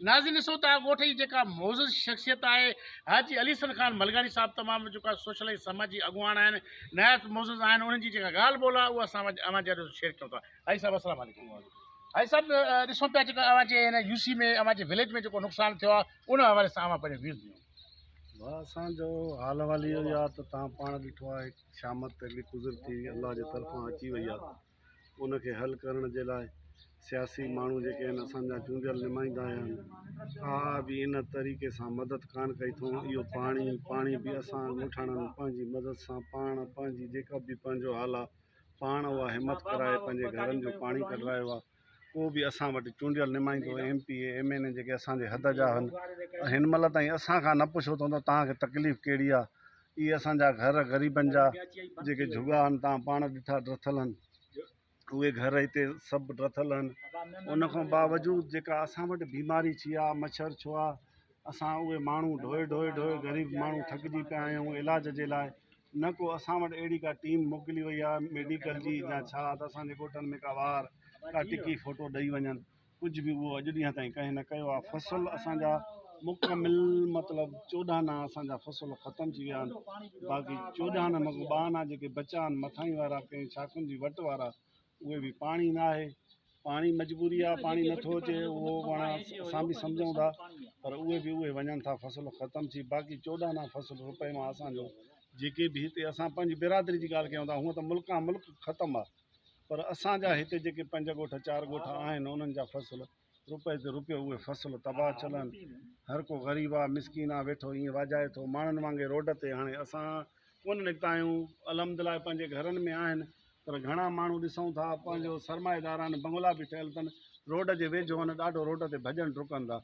नाज़रीन ॾिसो था ॻोठ जी जेका मौजूद शख़्सियत आहे हाजी अलीसन खान मलगानी साहब तमामु जेका सोशल समाजी अॻुवान आहिनि नहायत मौजूद आहिनि उन्हनि जी जेका ॻाल्हि ॿोल आहे उहा असां अवां शेयर कयूं था। हाजी साहब अस्सलाम वालेकुम। हाजी साहब ॾिसो पिया जेका अवां जे हिन यूसी में अवां जे विलेज में जेको नुक़सानु थियो आहे उन हवाले सां अवां पंहिंजो व्यूज़ ॾियूं। असांजो हाल वाल इहो ई आहे त तव्हां पाण ॾिठो आहे शामत तकलीफ़ गुज़रती अलाह जे तरफ़ां अची वई आहे। उनखे हल करण जे लाइ सियासी माण्हू जेके आहिनि असांजा चूंडियल नुमाइंदा आहिनि का बि इन तरीक़े सां मदद कान कई अथऊं। इहो पाणी बि असां ॻोठाणनि पंहिंजी मदद सां पाण पंहिंजी जेका बि पंहिंजो हाल आहे पाण उहा हिमत कराए पंहिंजे घरनि जो पाणी कढायो आहे। को बि असां वटि चूंडियल नुमाइंदो MP MNA जेके असांजे हद जा आहिनि हिन महिल ताईं असां खां न पुछो अथऊं त तव्हांखे तकलीफ़ कहिड़ी आहे। इहे असांजा घर ग़रीबनि जा जेके झुॻा आहिनि तव्हां पाण ॾिठा ड्रथल आहिनि उहे घर हिते सभु ड्रथल आहिनि। उनखां बावजूदि जेका असां वटि बीमारी थी आहे मच्छर छो आहे असां उहे माण्हू ढोए ग़रीब माण्हू थकिजी पिया आहियूं इलाज जे लाइ। न को असां वटि अहिड़ी का टीम मोकिली वई आहे मेडिकल जी या छा त असांजे ॻोठनि में का वार का टिकी फ़ोटो ॾेई वञनि कुझु बि उहो अॼु ॾींहं ताईं कंहिं न कयो आहे। फसल असांजा मुकमिल मतिलबु 14 आना असांजा फसल ख़तमु थी विया आहिनि। बाक़ी 14 आना मगो 2 आना जेके बचा आहिनि मथां वारा कंहिं शाखुनि जी वट वारा उहे बि पाणी न आहे। पाणी मजबूरी आहे पाणी नथो अचे उहो वण असां बि सम्झूं था पर उहे वञनि था फसल ख़तमु थी। बाक़ी 14 आना फसल रुपए मां असांजो जेके बि हिते असां पंहिंजी बिरादरी जी ॻाल्हि कयूं था हूअं त मुल्क ख़तमु आहे पर असांजा हिते जेके 5 ॻोठ 4 ॻोठ आहिनि उन्हनि जा फसल रुपए ते रुपयो उहे फसल तबाह चलनि। हर को ग़रीब आहे मिसकिन आहे वेठो ईअं वाजाए थो माण्हुनि वांगुरु रोड ते। हाणे असां कोन निकिता आहियूं अलहमदिल्ला पंहिंजे घरनि में आहिनि पर घणा माण्हू ॾिसूं था पंहिंजो सरमाएदार आहिनि बंगला बि ठहियल अथनि रोड जे वेझो आहिनि ॾाढो रोड ते भॼनि डुकनि था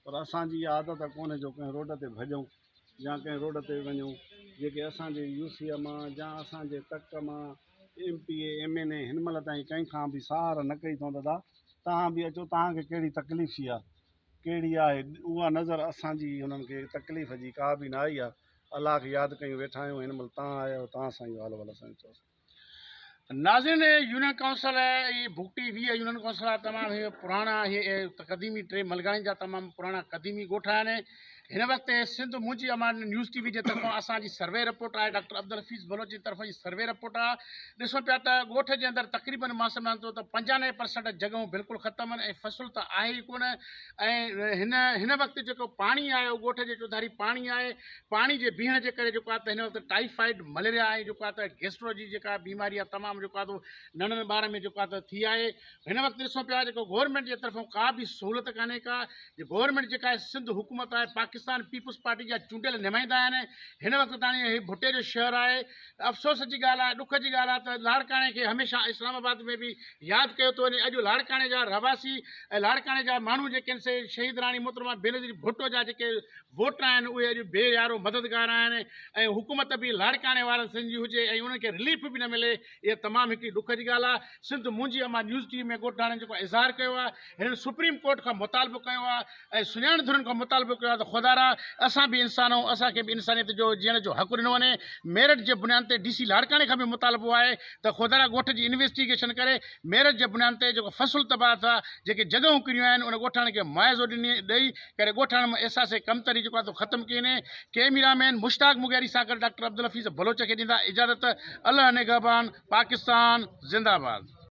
पर असांजी इहा आदत कोन्हे जो कंहिं रोड ते भॼूं या कंहिं रोड ते वञूं। जेके असांजे यूसीअ मां या असांजे तक मां MPA MNA हिन महिल ताईं कंहिंखां बि सहार न कई अथऊं। दादा तव्हां बि अचो तव्हांखे कहिड़ी तकलीफ़ थी आहे कहिड़ी आहे उहा नज़र असांजी हुननि खे तकलीफ़ जी का बि न आई आहे। अलाह खे यादि कयूं वेठा आहियूं हिन महिल तव्हां आया आहियो तव्हां सां इहो हाल वाल असांजो चओ। नाज़रीन यूनियन काउंसिल ये भुगटी 20 यूनियन काउंसिल तमामु पुराना क़दीमी 3 मलगानी जा तमामु पुराना क़दीमी ॻोठ आहिनि। हिन वक़्तु सिंध मुंहिंजी अमान न्यूज़ TV जे तरफ़ां असांजी सर्वे रिपोर्ट आहे डॉक्टर अब्दुल हफ़ीज़ बलोच जी तरफ़ां जी सर्वे रिपोर्ट आहे। ॾिसो पिया त ॻोठ जे अंदरि तक़रीबन मां सम्झां थो त 95% जॻहियूं बिल्कुलु ख़तमु आहिनि ऐं फसल त आहे ई कोन। ऐं हिन वक़्तु जेको पाणी आहे उहो ॻोठ जे चौधारी पाणी आहे। पाणी जे बीहण जे करे जेको आहे त हिन वक़्तु टाइफाइड मलेरिया आहे जेको आहे त गैस्ट्रो जी जेका बीमारी आहे तमामु जेको आहे तो नंढनि ॿारनि में जेको आहे त थी आहे। हिन वक़्तु ॾिसूं पिया जेको गवर्नमेंट जे तरफ़ां का बि सहूलियत कान्हे का गवर्नमेंट जेका आहे सिंध हुकूमत आहे पाकिस्तान पीपुल्स पार्टी जा चूंडियल नुमाइंदा आहिनि। हिन वक़्तु ताणी हीउ भुटे जो शहर आहे। अफ़सोस जी ॻाल्हि आहे ॾुख जी ॻाल्हि आहे त लाड़काणे खे हमेशह इस्लामाबाद में बि यादि कयो थो वञे। अॼु लाड़काणे जा रहवासी ऐं लाड़काणे जा माण्हू जेके आहिनि से शहीद राणी मोहतरमा बेनज़ीर भुट्टो जा जेके वोटर आहिनि उहे अॼु बेयारो मददगार आहिनि ऐं हुकूमत बि लाड़काणे वारनि सिंध जी हुजे ऐं उन्हनि खे रिलीफ बि न मिले इहा तमामु हिकिड़ी ॾुख जी ॻाल्हि आहे। सिंध मुंहिंजी अमां न्यूज़ TV में ॻोठाणनि जेको इज़हार कयो आहे हिननि सुप्रीम कोर्ट खां मुतालबो कयो आहे ऐं सुञाण धुरनि खां मुतालबो कयो आहे त ख़ुदारा असां बि इंसान आहियूं असांखे बि इंसानियत जो जीअण जो हक़ु ॾिनो वञे। मेरिट जे बुनियाद ते DC लाड़काणे खां बि मुतालबो आहे त ख़ुदारा ॻोठ जी इन्वेस्टिगेशन करे मेरिट जे बुनियाद ते जेको फसल तबाह थिया जेके जॻहियूं किरियूं आहिनि उन ॻोठाणे खे मुआवज़ो ॾेई करे ॻोठाणे में एहसास कमतरी जेको आहे तो ख़तमु कई। कैमरामैन मुश्ताक मुगैरी सां गॾु डॉक्टर अब्दुल हफ़ीज़ बलोच खे ॾींदा इजाज़त। अल्लाह निगहबान। पाकिस्तान ज़िंदाबाद।